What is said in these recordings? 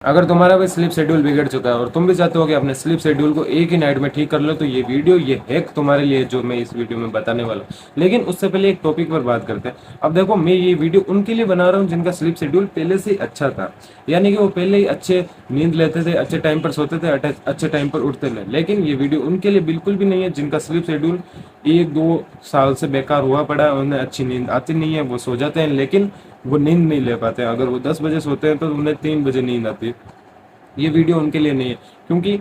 अगर तुम्हारा भी स्लीप शेड्यूल बिगड़ चुका है और तुम भी चाहते हो कि अपने स्लीप शेड्यूल को एक ही नाइट में ठीक कर लो, तो ये वीडियो, ये हैक तुम्हारे लिए जो मैं इस वीडियो में बताने वाला हूँ। लेकिन उससे पहले एक टॉपिक पर बात करते हैं। अब देखो, मैं ये वीडियो उनके लिए बना रहा हूँ जिनका स्लीप शेड्यूल पहले से ही अच्छा था, यानी कि वो पहले ही अच्छे नींद लेते थे, अच्छे टाइम पर सोते थे, अच्छे टाइम पर उठते थे। लेकिन ये वीडियो उनके लिए बिल्कुल भी नहीं है जिनका स्लीप शेड्यूल 1-2 साल से बेकार हुआ पड़ा है, उन्हें अच्छी नींद आती नहीं है, वो सो जाते हैं लेकिन वो नींद नहीं ले पाते हैं। अगर वो 10 बजे सोते हैं तो उन्हें 3 बजे नींद आती है। ये वीडियो उनके लिए नहीं है, क्योंकि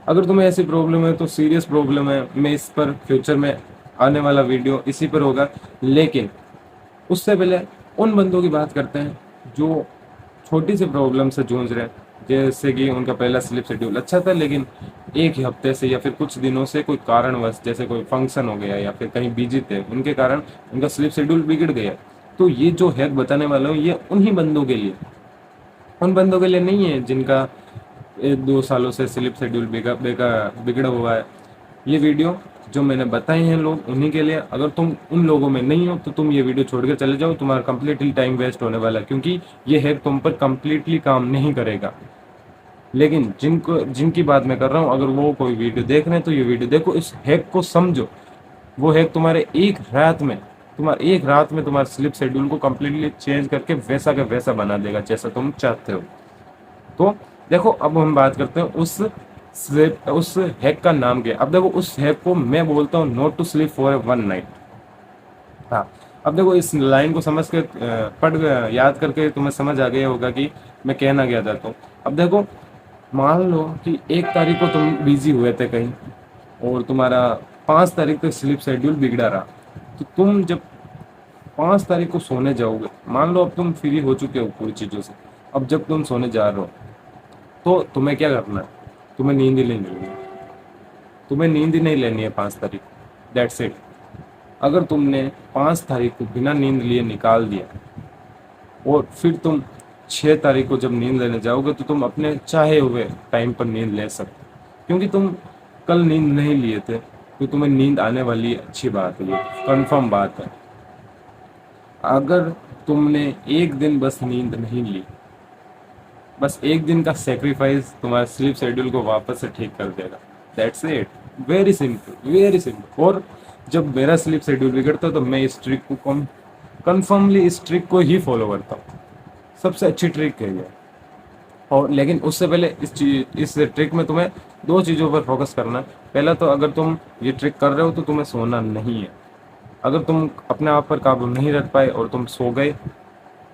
अगर तुम्हें ऐसी प्रॉब्लम है तो सीरियस प्रॉब्लम है। मैं इस पर फ्यूचर में आने वाला वीडियो इसी पर होगा। लेकिन उससे पहले उन बंदों की बात करते हैं जो छोटी सी प्रॉब्लम से जूझ रहे हैं, जैसे कि उनका पहला स्लीप शेड्यूल अच्छा था लेकिन एक ही हफ्ते से या फिर कुछ दिनों से कोई कारणवश, जैसे कोई फंक्शन हो गया या फिर कहीं बिजी थे, उनके कारण उनका स्लीप शेड्यूल बिगड़ गया। तो ये जो हैक बताने वाला हूँ ये उन्हीं बंदों के लिए, उन बंदों के लिए नहीं है जिनका 1-2 सालों से स्लीप शेड्यूल बिगड़ा हुआ है। ये वीडियो जो मैंने बताए हैं लोग, उन्हीं के लिए। अगर तुम उन लोगों में नहीं हो तो तुम ये वीडियो छोड़ के चले जाओ, तुम्हारा कंप्लीटली टाइम वेस्ट होने वाला है, क्योंकि ये हैक तुम पर कंप्लीटली काम नहीं करेगा। लेकिन जिनकी बात मैं कर रहा हूँ, अगर वो कोई वीडियो देख रहे हैं तो ये वीडियो देखो, इस हैक को समझो। वो हैक तुम्हारे एक रात में तुम्हारे स्लीप शेड्यूल को कंप्लीटली चेंज करके वैसा का वैसा बना देगा जैसा तुम चाहते हो। तो देखो, अब हम बात करते हैं उस हैक का नाम क्या है। अब देखो, उस हैक को मैं बोलता हूँ not to sleep for 1 night. हाँ, अब देखो, इस लाइन को समझ के याद करके तुम्हें समझ आ गया होगा कि मैं कहना क्या चाहता हूँ। अब देखो, मान लो कि 1 तारीख को तुम बिजी हुए थे कहीं और तुम्हारा 5 तारीख तक स्लीप शेड्यूल बिगड़ा रहा। तो तुम जब 5 तारीख को सोने जाओगे, मान लो अब तुम फ्री हो चुके हो पूरी चीज़ों से, अब जब तुम सोने जा रहे हो तो तुम्हें क्या करना है? तुम्हें नींद ही नहीं लेनी है। तुम्हें नींद ही नहीं लेनी है 5 तारीख, दैट्स इट। अगर तुमने 5 तारीख को बिना नींद लिए निकाल दिया और फिर तुम 6 तारीख को जब नींद लेने जाओगे तो तुम अपने चाहे हुए टाइम पर नींद ले सकते हो। क्योंकि तुम कल नींद नहीं लिए थे तो तुम्हें नींद आने वाली है, अच्छी बात है, ये कंफर्म बात है। अगर तुमने एक दिन बस नींद नहीं ली, बस एक दिन का सेक्रीफाइस तुम्हारे स्लीप शेड्यूल को वापस से ठीक कर देगा, that's it. Very simple, very simple. और जब मेरा स्लीप शेड्यूल बिगड़ता है तो मैं इस ट्रिक को कन्फर्मली इस ट्रिक को ही फॉलो करता हूँ। सबसे अच्छी ट्रिक है ये। और लेकिन उससे पहले इस ट्रिक में तुम्हें 2 चीज़ों पर फोकस करना है। पहला तो, अगर तुम ये ट्रिक कर रहे हो तो तुम्हें सोना नहीं है। अगर तुम अपने आप पर काबू नहीं रख पाए और तुम सो गए,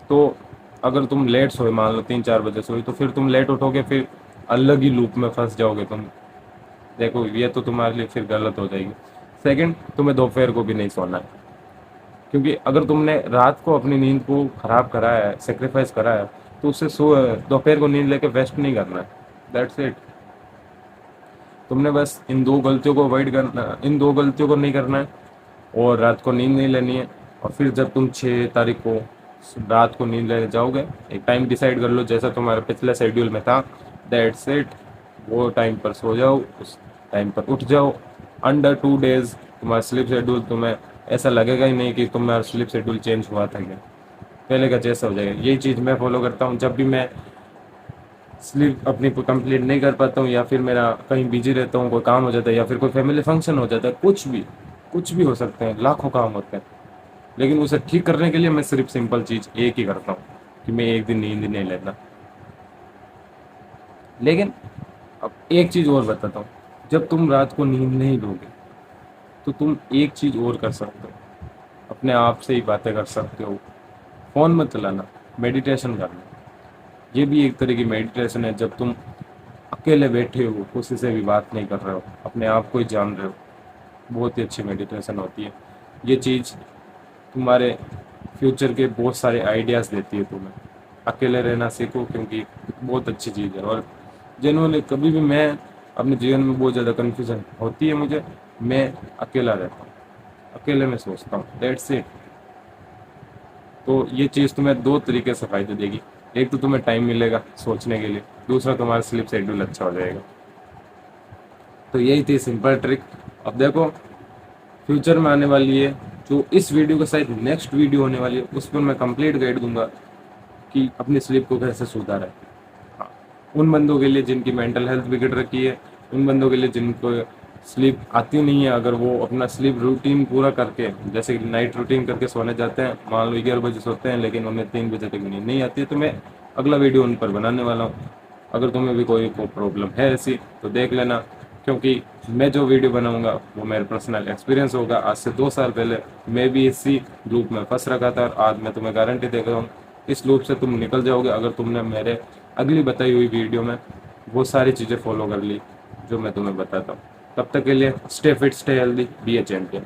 तो अगर तुम लेट सोए, मान लो 3-4 बजे सोए, तो फिर तुम लेट उठोगे, फिर अलग ही लूप में फंस जाओगे तुम। देखो, ये तो तुम्हारे लिए फिर गलत हो जाएगी। सेकंड, तुम्हें दोपहर को भी नहीं सोना है, क्योंकि अगर तुमने रात को अपनी नींद को खराब करा है, सेक्रीफाइस करा है, तो उससे दोपहर को नींद लेके वेस्ट नहीं करना है, दैट्स इट। तुमने बस इन 2 गलतियों को अवॉइड करना, इन 2 गलतियों को नहीं करना है और रात को नींद नहीं लेनी है। और फिर जब तुम 6 तारीख को रात को नींद लेने जाओगे, एक टाइम डिसाइड कर लो जैसा तुम्हारे पिछले शेड्यूल में था, दैट्स इट। वो टाइम पर सो जाओ, उस टाइम पर उठ जाओ। अंडर 2 डेज तुम्हारा स्लीप शेड्यूल, तुम्हें ऐसा लगेगा ही नहीं कि तुम्हारा स्लीप शेड्यूल चेंज हुआ था क्या, पहले का जैसा हो जाएगा। यही चीज़ मैं फॉलो करता हूँ जब भी मैं स्लीप अपनी कंप्लीट नहीं कर पाता हूँ, या फिर मेरा कहीं बिजी रहता हूँ, कोई काम हो जाता है, या फिर कोई फैमिली फंक्शन हो जाता है, कुछ भी हो सकते हैं, लाखों काम होते हैं। लेकिन उसे ठीक करने के लिए मैं सिर्फ सिंपल चीज़ एक ही करता हूँ कि मैं एक दिन नींद नहीं लेता। लेकिन अब एक चीज़ और बताता हूँ, जब तुम रात को नींद नहीं लोगे तो तुम एक चीज़ और कर सकते हो, अपने आप से ही बातें कर सकते हो। फ़ोन मत चलाना, मेडिटेशन करना। ये भी एक तरह की मेडिटेशन है। जब तुम अकेले बैठे हो, किसी से भी बात नहीं कर रहे हो, अपने आप को ही जान रहे हो, बहुत ही अच्छी मेडिटेशन होती है। ये चीज़ तुम्हारे फ्यूचर के बहुत सारे आइडियाज़ देती है तुम्हें। अकेले रहना सीखो, क्योंकि बहुत अच्छी चीज़ है। और जेनुअली कभी भी मैं अपने जीवन में बहुत ज़्यादा कन्फ्यूजन होती है मुझे, मैं अकेला रहता हूँ, अकेले में सोचता हूँ, दैट्स इट। तो ये चीज़ तुम्हें 2 तरीके से फ़ायदे देगी। एक तो तुम्हें टाइम मिलेगा सोचने के लिए, दूसरा तुम्हारा स्लीप शेड्यूल अच्छा हो जाएगा। तो यही थी सिंपल ट्रिक। अब देखो, फ्यूचर में आने वाली है जो इस वीडियो के साथ नेक्स्ट वीडियो होने वाली है, उस पर मैं कंप्लीट गाइड दूंगा कि अपनी स्लीप को कैसे सुधारें। हाँ, उन बंदों के लिए जिनकी मेंटल हेल्थ बिगड़ रखी है, उन बंदों के लिए जिनको स्लीप आती नहीं है, अगर वो अपना स्लीप रूटीन पूरा करके, जैसे कि नाइट रूटीन करके सोने जाते हैं, मान लो 11 बजे सोते हैं लेकिन उन्हें 3 बजे तक नींद नहीं आती है, तो मैं अगला वीडियो उन पर बनाने वाला हूँ। अगर तुम्हें भी कोई प्रॉब्लम है ऐसी तो देख लेना, क्योंकि मैं जो वीडियो बनाऊंगा वो मेरा पर्सनल एक्सपीरियंस होगा। आज से 2 साल पहले मैं भी इसी लूप में फंस रखा था, और आज मैं तुम्हें गारंटी दे रहा हूँ इस लूप से तुम निकल जाओगे, अगर तुमने मेरे अगली बताई हुई वीडियो में वो सारी चीज़ें फॉलो कर ली जो मैं तुम्हें बताता हूँ। तब तक के लिए stay fit, stay healthy, be a champion.